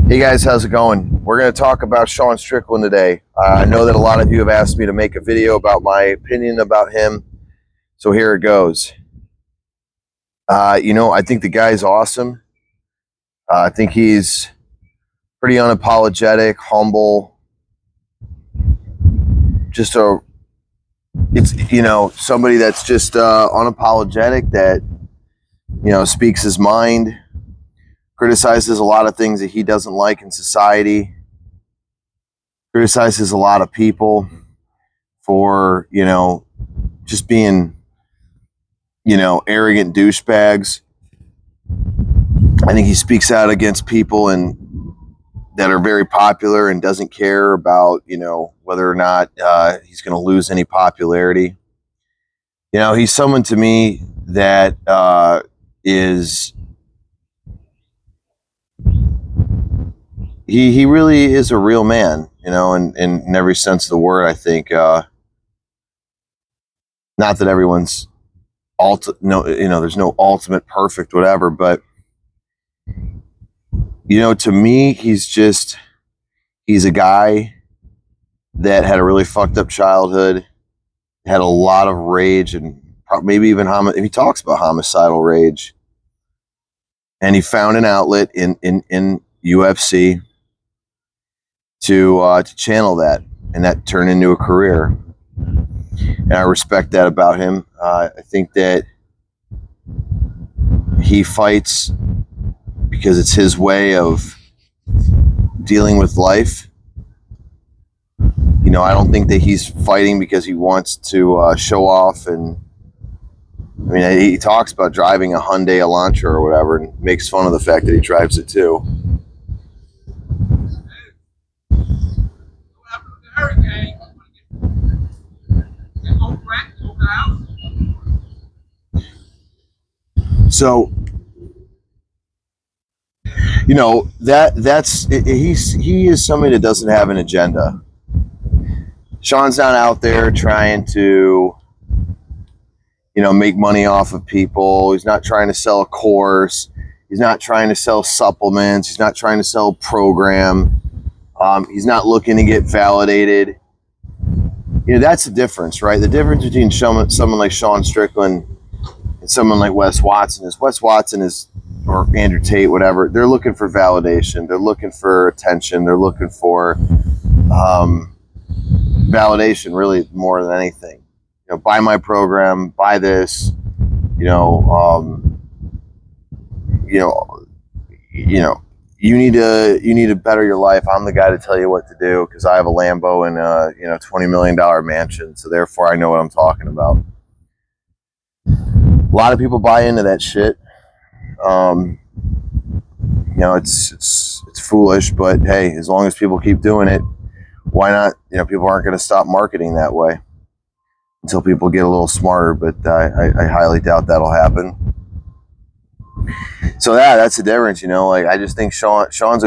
Hey guys, how's it going? We're going to talk about Sean Strickland today. I know that a lot of you have asked me to make a video about my opinion about him, so here it goes. I think the guy's awesome. I think he's pretty unapologetic, humble. Somebody that's just unapologetic, that speaks his mind, criticizes a lot of things that he doesn't like in society, criticizes a lot of people for just being arrogant douchebags. I think he speaks out against people that are very popular and doesn't care about whether or not he's going to lose any popularity. He's someone to me that is he really is a real man, in every sense of the word. I think not that everyone's there's no ultimate perfect whatever, but to me, he's a guy that had a really fucked up childhood, had a lot of rage, and maybe even he talks about homicidal rage, and he found an outlet in UFC to channel that, and that turned into a career. And I respect that about him. I think that he fights because it's his way of dealing with life. I don't think that he's fighting because he wants to show off. And he talks about driving a Hyundai Elantra or whatever, and makes fun of the fact that he drives it too. So, he is somebody that doesn't have an agenda. Sean's not out there trying to, make money off of people. He's not trying to sell a course. He's not trying to sell supplements. He's not trying to sell a program. He's not looking to get validated. That's the difference, right? The difference between someone like Sean Strickland and someone like Wes Watson is, or Andrew Tate, whatever. They're looking for validation. They're looking for attention. They're looking for validation, really, more than anything. Buy my program, buy this. You need to better your life. I'm the guy to tell you what to do because I have a Lambo and $20 million mansion, so therefore I know what I'm talking about. A lot of people buy into that shit. It's foolish, but hey, as long as people keep doing it, why not? People aren't going to stop marketing that way until people get a little smarter, but I highly doubt that'll happen. So that's the difference, I just think Sean's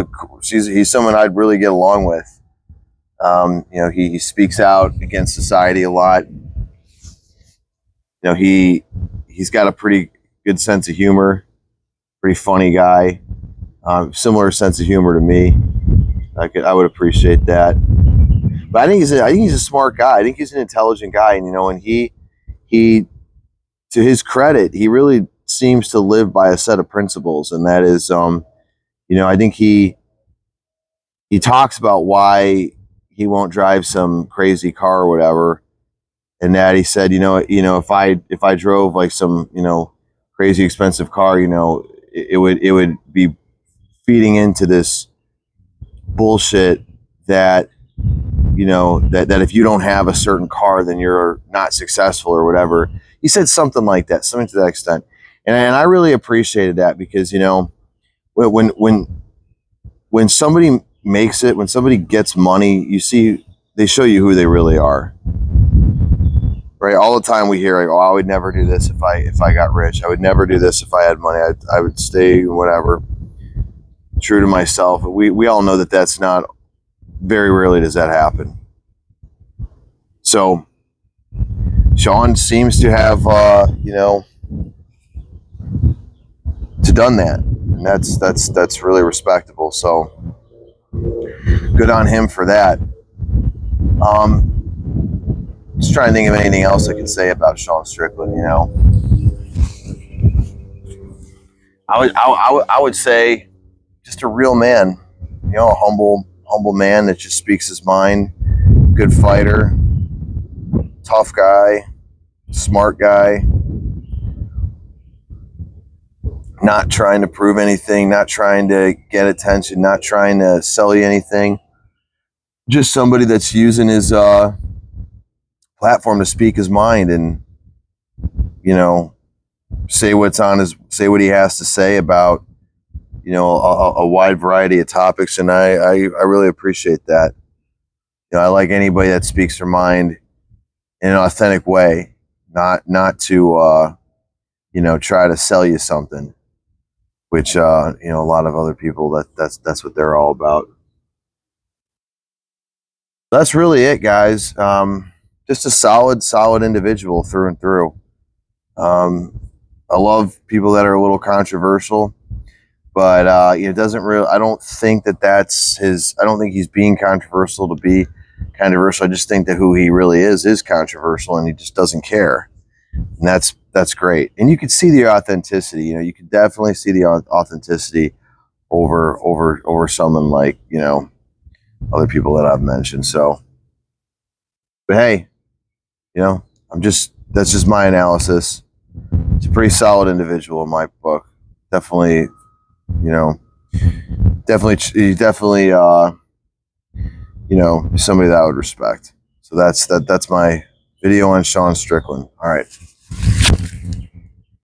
he's someone I'd really get along with. He speaks out against society a lot. He's got a pretty good sense of humor, pretty funny guy, similar sense of humor to me. I would appreciate that. But I think he's a smart guy. I think he's an intelligent guy, and he to his credit, he really seems to live by a set of principles, and that is, I think he talks about why he won't drive some crazy car or whatever, and that he said, if I drove like some crazy expensive car, it would be feeding into this bullshit that that if you don't have a certain car, then you're not successful or whatever. He said something like that, something to that extent. And I really appreciated that because, when somebody makes it, when somebody gets money, they show you who they really are. Right? All the time we hear, like, I would never do this if I got rich. I would never do this if I had money. I would stay whatever, true to myself. We all know that that's not, very rarely does that happen. So Sean seems to have, to done that, and that's really respectable. So good on him for that. Just trying to think of anything else I could say about Sean Strickland. You know, I would say just a real man. You know, a humble man that just speaks his mind. Good fighter, tough guy, smart guy. Not trying to prove anything, not trying to get attention, not trying to sell you anything. Just somebody that's using his platform to speak his mind and, you know, say what he has to say about, you know, a wide variety of topics. And I really appreciate that. You know, I like anybody that speaks their mind in an authentic way, not to, you know, try to sell you something, which, you know, a lot of other people, that's what they're all about. That's really it, guys. Just a solid individual through and through. I love people that are a little controversial, but it doesn't really. I don't think that's his. I don't think he's being controversial to be controversial. I just think that who he really is controversial, and he just doesn't care, and that's great. And you can see the authenticity. You know, you can definitely see the authenticity over someone like, you know, other people that I've mentioned. So, but hey, you know, that's just my analysis. It's a pretty solid individual in my book. Definitely, you know, definitely, you know, somebody that I would respect. So that's my video on Sean Strickland. All right.